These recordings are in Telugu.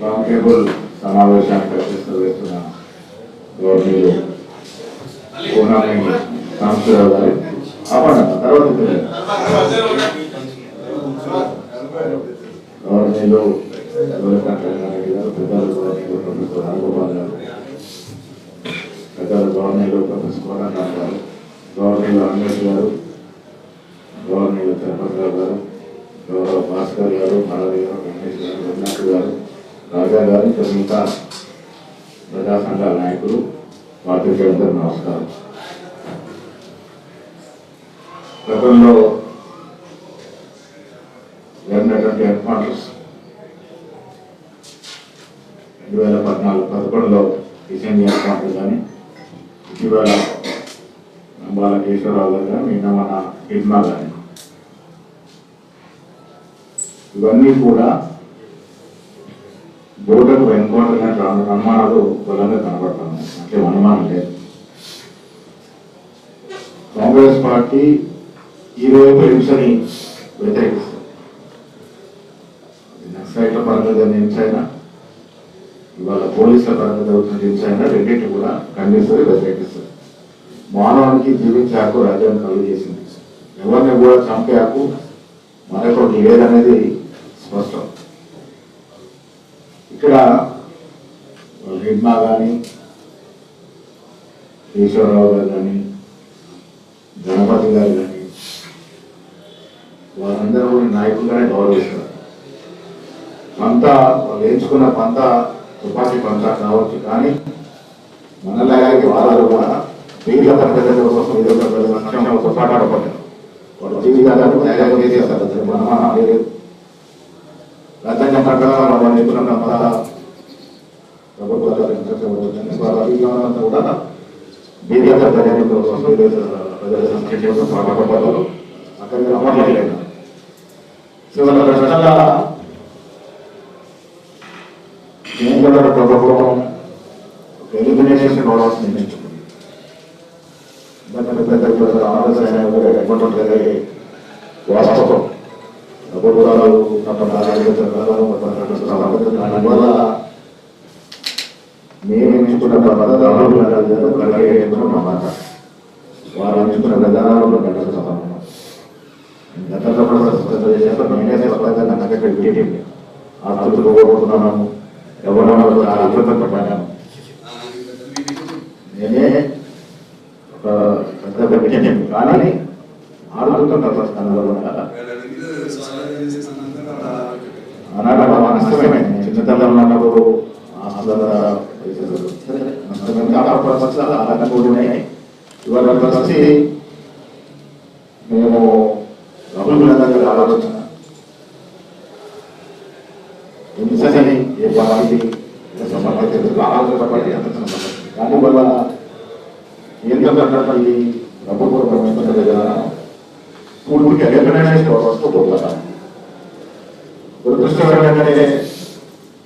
రౌండ్ టేబుల్ సమావేశానికి అధ్యక్షత వహిస్తున్న గవర్నీలు పూర్ణాని సాంబశివరావు గారు తర్వాత గవర్నీలు గోరకాంతారెడ్డి గారు, పెద్దలు గవర్నీలు ప్రొఫెసర్ రాఘగోపాల్ గారు, పెద్దలు గవర్నీలు ప్రొఫెసర్ కోరంరామ్ గారు, గవర్నీలు అంబేద్ గారు, గవర్నీలు తిరుపతిరావు గారు, గౌరవ భాస్కర్ గారు, మాధవి గారు, రమేష్ గారు, రఘునాథ్ గారు, రాజా గారు, మిగతా ప్రజా సంఘాల నాయకులు, పాత్రికేయులందరూ నమస్కారం. గతంలో జరిగినటువంటి హెడ్ క్వార్టర్స్ 2014-11లో డిసెంబర్ హెడ్ క్వార్టర్ కానీ, ఇటీవల నంబాల కేశవరావు గారు కానీ, నిన్న మన హిడ్మా కానీ, ఇవన్నీ కూడా బోర్డుకు వెనుకోవడం అనుమానాలు బలంగా కనబడతాము. అంటే అనుమానం లేదు. కాంగ్రెస్ పార్టీ ఈరోజు హింసని వ్యతిరేకిస్తుంది. నక్సలైట్ల పరంగా జరిగిన హింస అయినా, ఇవాళ పోలీసుల పరంగా జరుగుతున్న హింస అయినా రెండింటి కూడా ఖండిస్తుంది, వ్యతిరేకిస్తుంది. మానవానికి జీవించే హక్కు రాజ్యాంగం కలుగు చేసింది. ఎవరిని కూడా చంపే హక్కు మరొకటి లేదనేది స్పష్టం. ఇక్కడ హిడ్మా కానీ, కేశవరావు గారు కానీ, గణపతి గారు కానీ, వారందరూ కూడా నాయకులుగానే గౌరవిస్తారు. పంత వాళ్ళు ఎంచుకున్న పంత తుపాకీ పంత కావచ్చు, కానీ మనలాగే వాళ్ళు కూడా వీళ్ళ ప్రజల కోసం ఏదో పోరాటపడ్డారు. వాళ్ళు జీవితాలను త్యాగం చేసేస్తారు. రాజ్యాంగం ప్రకారం వాళ్ళు ఎంచుకున్న పంత ప్రభుత్వాలు కూడా బీద ప్రజల కోసం ప్రజల సంక్షేమం కోసం పోరాటపడ్డారు. అక్కడికి అమర్లేదు. కేంద్ర ప్రభుత్వం ఎలిమినేషన్ ఆర్డర్స్ నిర్ణయించుకుంది. వాస్తవం ప్రభుత్వాలు మేము ఎంచుకున్న పదార్థాలు మాట, వారు ఎంచుకున్న విధానాలను గడుపుతాము. ఆస్తులు కోరుకున్నాను, ఎవరో ఇబ్బంది పడ్డాను. నేనే ఒక పెద్ద విజయం కానీ ఆడుతున్న నష్టమైంది. చిన్నతనంలో ఉన్నప్పుడు నష్టమైంది. ఇవాళ వచ్చి మేము రఘునందన్ ఆలోచన హింసని ఏ పార్టీ దాని వల్ల ఏంటంటే ప్రభుత్వం పూర్తిగా దురదృష్టకరమైననే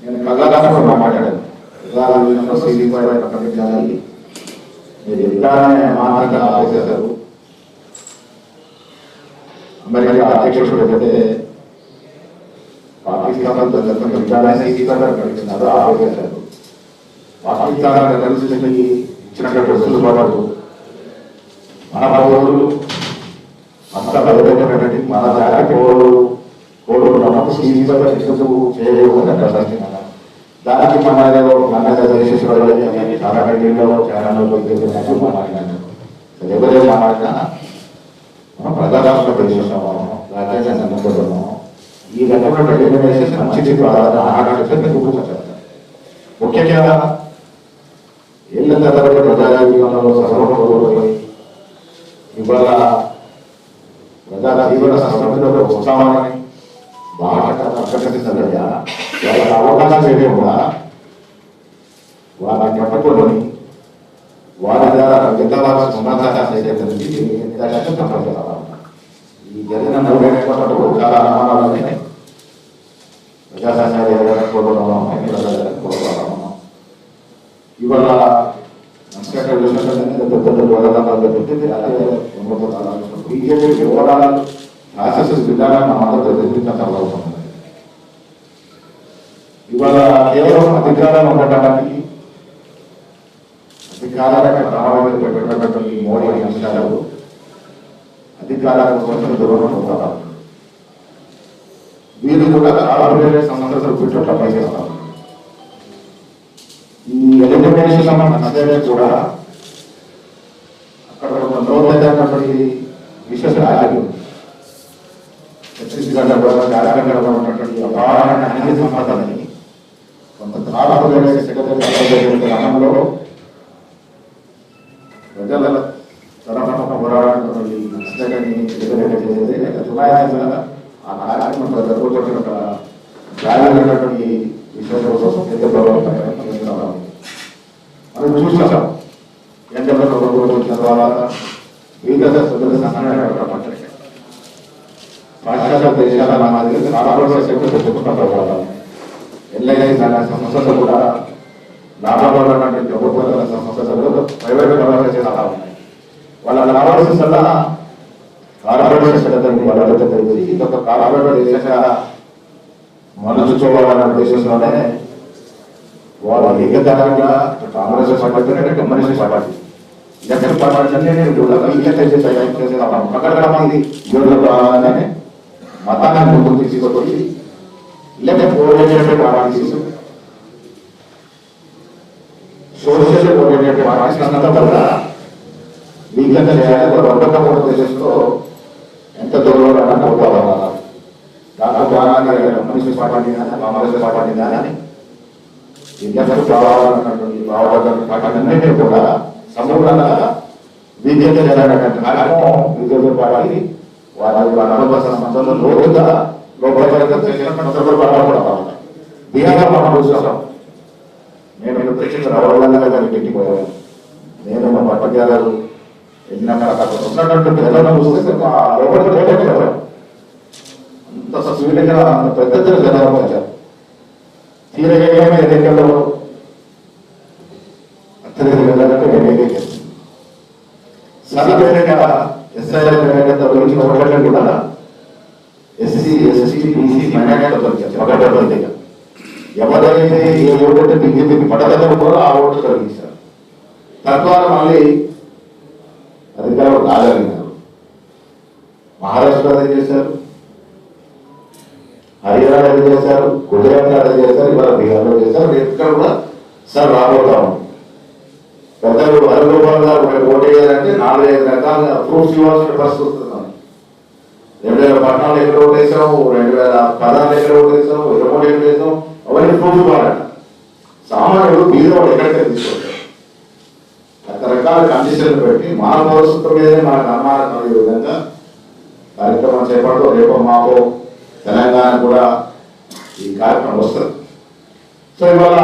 నేను కళాకారులు మాట్లాడాను. ప్రకటించాలి, మీరు ఎలానే మాటగా ఆలోచిస్తారు. అమెరికా అధ్యక్షుడు అయితే పాకిస్తాన్ ప్రకటించినారు, ఆలోచించారు. పాకిస్తాన్ కలిసి ఇచ్చినటువంటి వెసులుబాటు మన పౌరులు అంతా బలమైనటువంటి మన జాతి పౌరులు కోరుకున్నప్పుడు దానికి మన ఎవరే మాట్లాడినా మనం ప్రధాన ఈ రకమైన మంచి ముఖ్యంగా ఏళ్ళ తరబడి ప్రజా జీవనంలో సర్వపోయి ఇవాళ ప్రజా జీవన సంస్థలో ఉత్సాహాన్ని బాగా ప్రకటిస్తుందయ్యా. వాళ్ళకి అవకాశం చేయడం కూడా వాళ్ళని పట్టుకొని వారి ద్వారా విధానాల సమాధానం ఈ జరిగిన చాలా అనుమానాలు ఉన్నాయి. ప్రజాశాస్త్ర ఇవాళ బీజేపీ ఓవరాల్ ఆర్ఎస్ఎస్ విధానాన్ని మాత్రం ఎదిరించడం అవుతుంది. ఇవాళ కేవలం అధికారాలను ఉండటానికి అధికారాలను ప్రభావితం పెట్టినటువంటి మోడీ అంశాలు అధికారాల కోసం దూరం అవుతారు. వీరు కూడా కార్పొరేట్ సంస్థలు పెట్టుబడి పనిచేస్తారు. ఈ ఎలిమినేషన్ నచ్చే కూడా అక్కడ ఒక నూతనమైనటువంటి విశేష రాజ్యం ఛత్తీస్గఢ్ జార్ఖండ్లో ఉన్నటువంటి అపారమైన అన్ని సంపదని కొంత కార్పొరేట్ సెక్రటరీ క్రమంలో ప్రజల తరఫున పోరాడినటువంటి నష్టని ఆ కార్యక్రమంలో జరుగుతున్న జాగ్రత్తటువంటి విషయం కోసం మనం చూసాం. ఎండలో వచ్చిన తర్వాత వివిధ పాశ్చాత్య దేశాల మాదిరి కార్పొరేట్ సెక్టర్ చెప్పుకుంటారు. ఎల్ఐసి సంస్థలు కూడా లాభపడినటువంటి ప్రభుత్వ సంస్థలు ప్రైవేట్ పరంగా చేస్తా ఉన్నాయి. వాళ్ళకి రావాల్సిందల్లా కార్పొరేట్ సెక్టర్ని వాళ్ళ తెలిసి ఇదొక కార్పొరేట్ దేశంగా మలుచుకోవాలనే ఉద్దేశంలోనే వాళ్ళ ఏకదారంగా కాంగ్రెస్ పార్టీ కమ్యూనిస్ట్ పార్టీ లెక్కల పార్టీ ప్రకటననే మతాన్ని ముందు తీసుకొచ్చి oriented parties social oriented parties అంతా కూడా వీళ్ళంతా చేయాలి. వర్గం ఉద్దేశంతో ఎంత దూరంలో పోతారు. దాదాపు కమ్యూనిస్ట్ పార్టీ కానీ కాంగ్రెస్ పార్టీ కానీ విద్యార్థులు కావాలన్నటువంటి పార్టీ కూడా సమూలంగా బీజేపీ చేయాలన్నటువంటి కార్యక్రమం బీజేపీ పార్టీ వాళ్ళ అనుభవ సంస్థలు లోతుగా బీహార్ మనం చూస్తాం. నేను ప్రత్యక్ష రవళంగా పెట్టిపోయాను. నేను మా పట్టిగారు ఉన్నటువంటి పిల్లలను చూస్తే అంత స్వీట్గా అంత పెద్ద జనాలు వచ్చారు. తీరగానే ఎన్నికల్లో అత్యధిక వెళ్ళాలంటే సరిగ్గా ఎస్ఐ కూడా ఎస్సీ ఎస్టీ బీసీ మైనారిటీ ఎవరైతే ఏ ఓటు బీజేపీకి పడగలరు కూడా ఆ ఓటు తొలగించారు. తద్వారా మళ్ళీ అధికారులు రాగలిగినారు. మహారాష్ట్రలో అదే చేశారు, హర్యానా అదే చేశారు, గుజరాత్ అదే చేశారు, ఇవాళ బీహార్లో చేశారు. ఎక్కడ కూడా సార్ రాబోతాము. పెద్దలు హరిగోపాల్ గారు ఓటు వేయాలంటే 4-5 రకాలుగా ప్రూఫ్స్ ఇవ్వాల్సిన పరిస్థితి వస్తుంది. 2014 ఎక్కడ ఓటు వేసాము, 2016 ఎక్కడ ఓటు వేసాము, 23 ఎక్కడ వేసాము, అవన్నీ ప్రూఫ్ ఇవ్వాలంట. సామాన్యుడు బీదవాడు ఎక్కడికే తీసుకొచ్చారు. రకరకాల కండిషన్లు పెట్టి మన భవిష్యత్తు మీదే మనకు అనుమానం కలిగే విధంగా కార్యక్రమం చేపడుతూ రేపో మాపో తెలంగాణ కూడా ఈ కార్యక్రమం వస్తుంది. సో ఇవాళ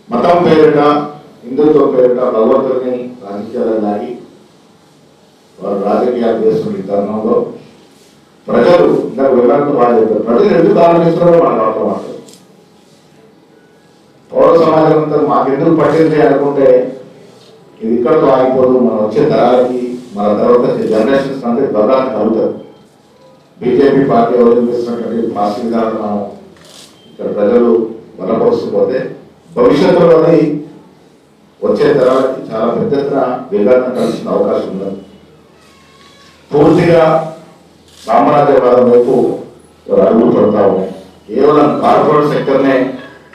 మతం పేరిట హిందుత్వం పేరిట భగవంతుడిని రాజకీయాలు లాగి వారు రాజకీయాలు చేస్తున్న ఈ తరుణంలో ప్రజలు ఇంకా వివరంతో బాగా చెప్పారు. ప్రజలు ఎందుకు ఆలోచిస్తున్నారో మనకు అర్థమవుతుంది. పౌర సమాజం అంతా మాకెందుకు పట్టింది అనుకుంటే ఇది ఇక్కడతో ఆగిపోదు. మనం వచ్చే తరాలకి మన తర్వాత జనరేషన్స్ అంటే బలాన్ని కలుగుతారు. బీజేపీ పార్టీ అవలంబిస్తున్నటువంటి పార్టీ విధానం మనం ఇక్కడ ప్రజలు బలపరుస్తుపోతే భవిష్యత్తులో అది వచ్చే తరాలకి చాలా పెద్ద ఎత్తున విఘాతం కలిసిన అవకాశం ఉన్నది. పూర్తిగా సామ్రాజ్యవాదం వైపు అడుగులు పడతా ఉన్నాయి. కేవలం కార్పొరేట్ సెక్టర్నే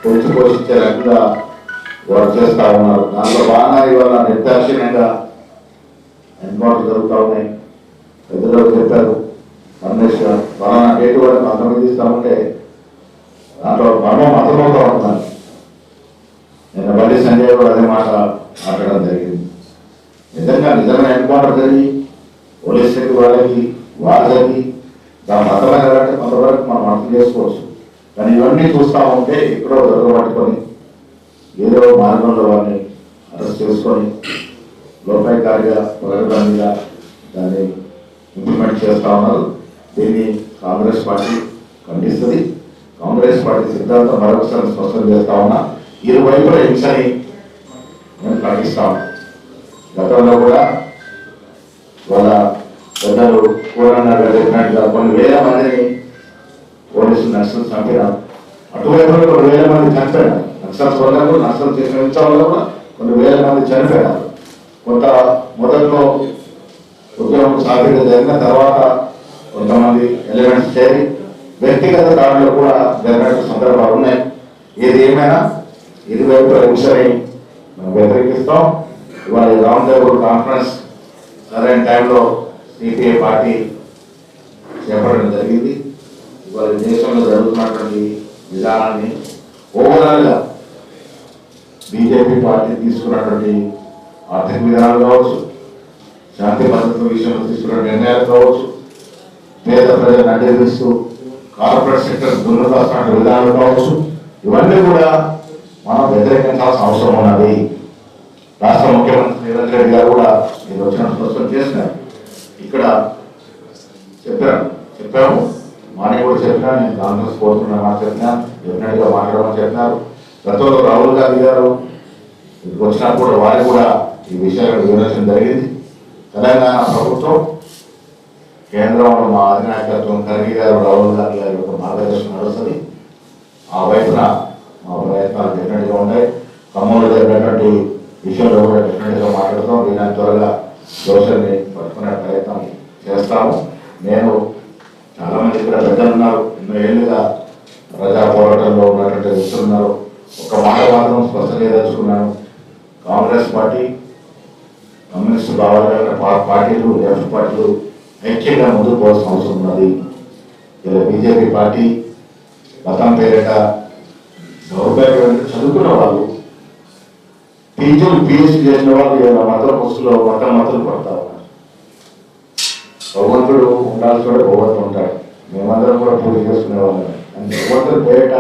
పొంచి పోషించే రకంగా వారు చేస్తా ఉన్నారు. దాంట్లో బాగా ఇవాళ నిర్దాక్షిణ్యంగా ఎన్కౌంటర్ జరుగుతూ ఉన్నాయి. పెద్దలు చెప్పారు రమేష్ గారు ఫలానా డేటు వారికి పంతొమ్మిది ఇస్తామంటే దాంట్లో మర్మం అర్థమవుతూ ఉంటున్నారు. నేను బండి సంజయ్ కూడా అదే మాట మాట్లాడడం జరిగింది. నిజంగా ఎన్కౌంటర్ జరిగి పోలీస్ శాఖ వాళ్ళకి వాళ్ళకి దాని అర్థమైనదంటే కొంతవరకు మనం అర్థం చేసుకోవచ్చు. కానీ ఇవన్నీ చూస్తూ ఉంటే ఎక్కడో దొరకబట్టుకొని ఏదో మార్గంలో వారిని అరెస్ట్ చేసుకొని లోపాయకారిగా పగడబందిగా దాన్ని ఇంప్లిమెంట్ చేస్తూ ఉన్నారు. దీన్ని కాంగ్రెస్ పార్టీ ఖండిస్తుంది. కాంగ్రెస్ పార్టీ సిద్ధాంతం మరొకసారి స్పష్టం చేస్తా ఉన్నా. ఇరువైపుల హింసని మేము ఖండిస్తా ఉన్నాం. గతంలో కూడా వాళ్ళ పెద్దలు కోరన్న చెప్పినట్టుగా కొన్ని వేల మందిని పోలీసులు నక్సల్స్ చంపిన అటువైపు 2,000 మంది చనిపోయినారు. నక్సల్స్ వల్ల కూడా, నక్సల్ చేసిన హింస వల్ల కూడా 2,000 మంది చనిపోయినారు. కొంత మొదట్లో ఉద్యమం సాధ్యత జరిగిన తర్వాత కొంతమంది ఎలిమెంట్స్ చేరి వ్యక్తిగత దాడులు కూడా జరిగినట్టు సందర్భాలు ఉన్నాయి. ఏది ఏమైనా ఇరువైపుల హింసని మనం వ్యతిరేకిస్తాం. ఇవాళ రౌండ్ టేబుల్ కాన్ఫరెన్స్ సరైన టైంలో సిపిఐ పార్టీ చేపట్టడం జరిగింది. ఇవాళ దేశంలో జరుగుతున్నటువంటి విధానాన్ని ఓవరాల్గా బీజేపీ పార్టీ తీసుకున్నటువంటి ఆర్థిక విధానాలు కావచ్చు, శాంతి భద్రతల విషయంలో తీసుకున్న నిర్ణయాలు కావచ్చు, పేద ప్రజలను అడ్డగిస్తూ కార్పొరేట్ సెక్టర్ దుర్నదాల్సిన విధానాలు కావచ్చు, ఇవన్నీ కూడా మనం వ్యతిరేకించాల్సిన అవసరం ఉన్నది. రాష్ట్ర ముఖ్యమంత్రి రేవంత్ రెడ్డి గారు కూడా నేను వచ్చిన స్పష్టం చేసినారు. ఇక్కడ చెప్పాము మార్నింగ్ కూడా చెప్పినా, నేను కాంగ్రెస్ కోరుతున్నా మాట చెప్పినా, డెఫినెట్గా మాట్లాడమని చెప్పినారు. గతంలో రాహుల్ గాంధీ గారు వచ్చినప్పుడు వారికి కూడా ఈ విషయాలను వివరించడం జరిగింది. తెలంగాణ ప్రభుత్వం కేంద్రంలో మా అధినాయకత్వం ఖర్గే గారు, రాహుల్ గాంధీ గారి యొక్క మార్గదర్శనం నడుస్తుంది. ఆ వైపున మా ప్రయత్నాలు డెఫినెట్గా ఉంటాయి. ఖమ్మంలో జరిగినటువంటి విషయంలో కూడా డెఫినెట్గా మాట్లాడతాం. వీళ్ళని త్వరగా దోషాన్ని పట్టుకునే ప్రయత్నం చేస్తాము. నేను చాలామంది ఇక్కడ పెద్దలు ఉన్నారు, ఎన్నో ఏళ్ళుగా ప్రజా పోరాటంలో ఉన్నటువంటి వ్యక్తులు ఉన్నారు. ఒక మాట మాత్రం స్పష్టంగా తెలుసుకున్నాను. కాంగ్రెస్ పార్టీ, కమ్యూనిస్టు భావాలు పార్టీలు, లెఫ్ట్ పార్టీలు ఐక్యంగా ముందుకు పోవాల్సిన అవసరం ఉన్నది. ఇలా బీజేపీ పార్టీ మతం పేరిట దౌర్భాగ్యం చదువుకున్న వాళ్ళు, పిహెచ్డీ చేసిన వాళ్ళు ఇలా మతం పుస్తులో మతలు పడతా ఉన్నారు. భగవంతుడు ఉండాల్సి కూడా భగవంతుడు ఉంటాడు. మేమందరం కూడా పూజ చేసుకునే వాళ్ళం. అంటే భగవంతుడి పేరిట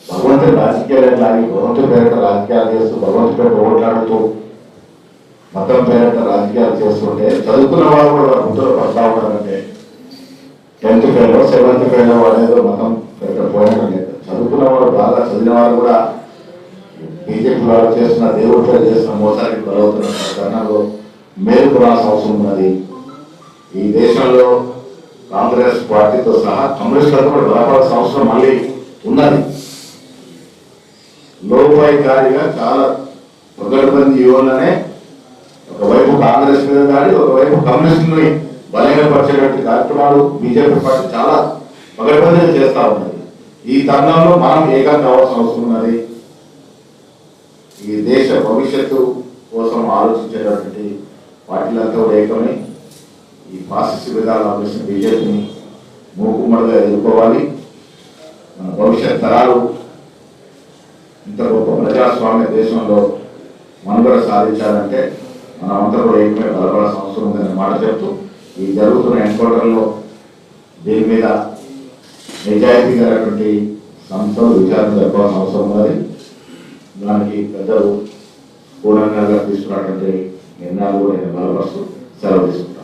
భగవంతుడి రాజకీయాలు లాగి, భగవంతుడి పేరిట రాజకీయాలు చేస్తూ, భగవంతుడి పేరిట ఓట్లాడుతూ, మతం పేరిట రాజకీయాలు చేస్తుంటే చదువుకున్న వాళ్ళు కూడా గుర్తులు పడతా ఉన్నారంటే 10th ఫెయిల్ 7th ఫెయిల్ వాడేదో మతం పేరిట పోయడం లేదు. చదువుకున్న వాళ్ళు, బాగా చదివిన వాళ్ళు కూడా బీజేపీ వాళ్ళు చేస్తున్న, దేవుడి పేరు చేస్తున్న మోసానికి బలవుతున్న కారణంలో మేలుకోవాల్సిన అవసరం ఉన్నది. ఈ దేశంలో కాంగ్రెస్ పార్టీతో సహా కమ్యూనిస్టులకు కూడా బలపడాల్సిన అవసరం మళ్ళీ ఉన్నది. లోపాయికారిగా చాలా పగడ్బందీ యువలనే ఒకవైపు కాంగ్రెస్ మీద కానీ, ఒకవైపు కమ్యూనిస్టుని బలహీనపరిచేటువంటి కార్యక్రమాలు బీజేపీ పార్టీ చాలా పగడ్బందీగా చేస్తూ ఉన్నది. ఈ తరుణంలో మనం ఏకం కావాల్సిన అవసరం ఉన్నది. ఈ దేశ భవిష్యత్తు కోసం ఆలోచించేటటువంటి పార్టీలంతా కూడా ఏకమై ఈ ఫాసిస్ట్ విధానాలు అవలసిన బీజేపీని మూకుమ్మడిగా ఎదుర్కోవాలి. మన భవిష్యత్ తరాలు ఇంత గొప్ప ప్రజాస్వామ్య దేశంలో మనుగడ సాధించాలంటే మనం అంతా కూడా ఏకమే బలపడాల్సిన అవసరం ఉందనే మాట చెప్తూ, ఈ జరుగుతున్న ఎన్కౌంటర్లో దీని మీద నిజాయితీగా సంస్థలు విచారణ జరపాల్సిన అవసరం ఉన్నది. దానికి పెద్దలు పూర్ణంగా తీసుకున్నటువంటి నిర్ణయాలు కూడా నేను బలపరుస్తూ సెలవు తీసుకుంటాను.